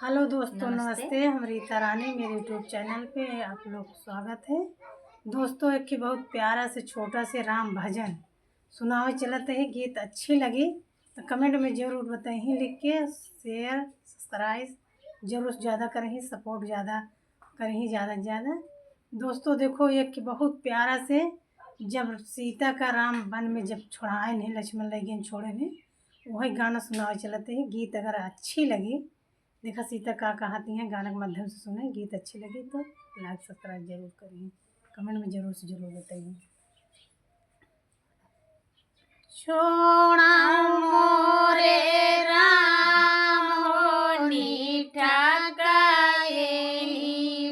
Hello दोस्तों, नमस्ते। हम रीता रानी, मेरे यूट्यूब चैनल पे आप लोग को स्वागत है। दोस्तों, एक बहुत प्यारा से छोटा से राम भजन सुनावे चलते है। गीत अच्छी लगी तो कमेंट में ज़रूर बताइए, लिख के शेयर सब्सक्राइब जरूर ज़्यादा करें, सपोर्ट ज़्यादा करें, ज़्यादा से ज़्यादा। दोस्तों देखो, एक बहुत प्यारा से जब सीता का राम वन में जब छोड़ाए नहीं, लक्ष्मण लगे छोड़े नहीं, वही गाना सुनावे चलते हैं। गीत अगर अच्छी लगी, देखा सीता का कहती हैं, गाना के माध्यम से सुने। गीत अच्छी लगी तो लाइक सब्सक्राइब जरूर करिए, कमेंट में जरूर से जरूर बताइए। छोड़ा मोरे राम हो नीठा काए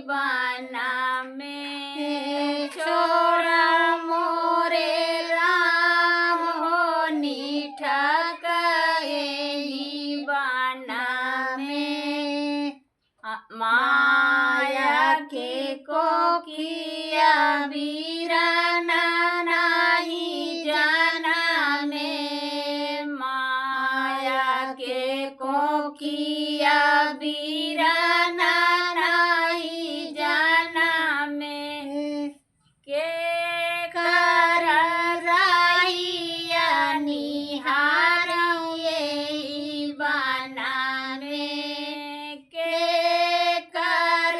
बना में, छोड़ा मोरे राम हो नीठा काए बना में, माया के को किया वीराना नहीं जाना में, माया के को किया वीराना नहीं जाना में, के कर रहिया निहार ये बना में, के कर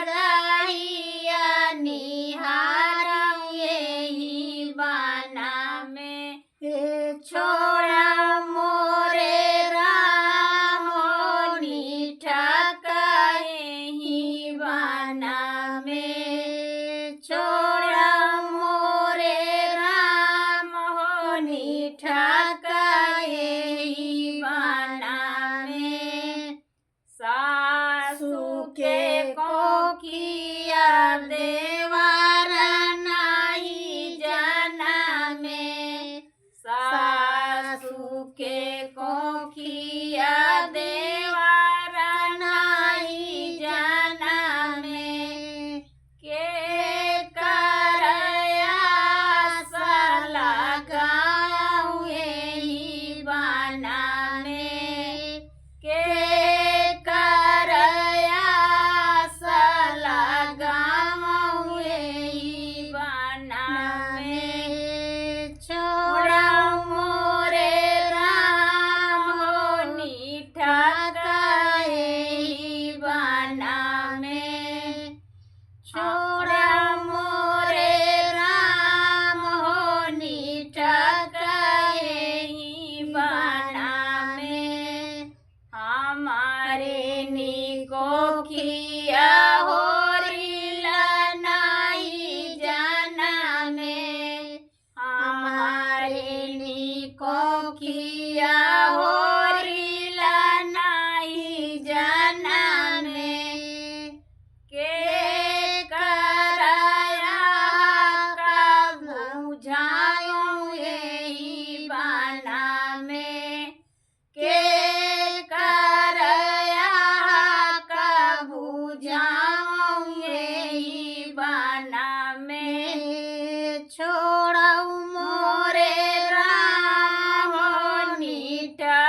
रहिया निहार ये बना में, छोड़ा मोरे राम हो नीठा काहे बना में, छोड़ा मोरे राम हो नीठा काहे बना में, सासू के को किया देवर नहीं जाना में, सासू के को किया देवर नहीं जाना में, के करया सला गाँव यही बना में, के करया सला गाँव यही बना में, छोड़ा मोरे राम हो नीठा काहे बना में, छोड़ा मोरे राम हो नीठा काहे बना में, हमारे निको किया हो रीला नहीं जाना में, हमारे निको किया हो रीला नहीं जाना में, के करया का बुझाऊं यही बना में, के करया का बुझाऊं यही बना में, छोड़ा मोरे राम हो नीठा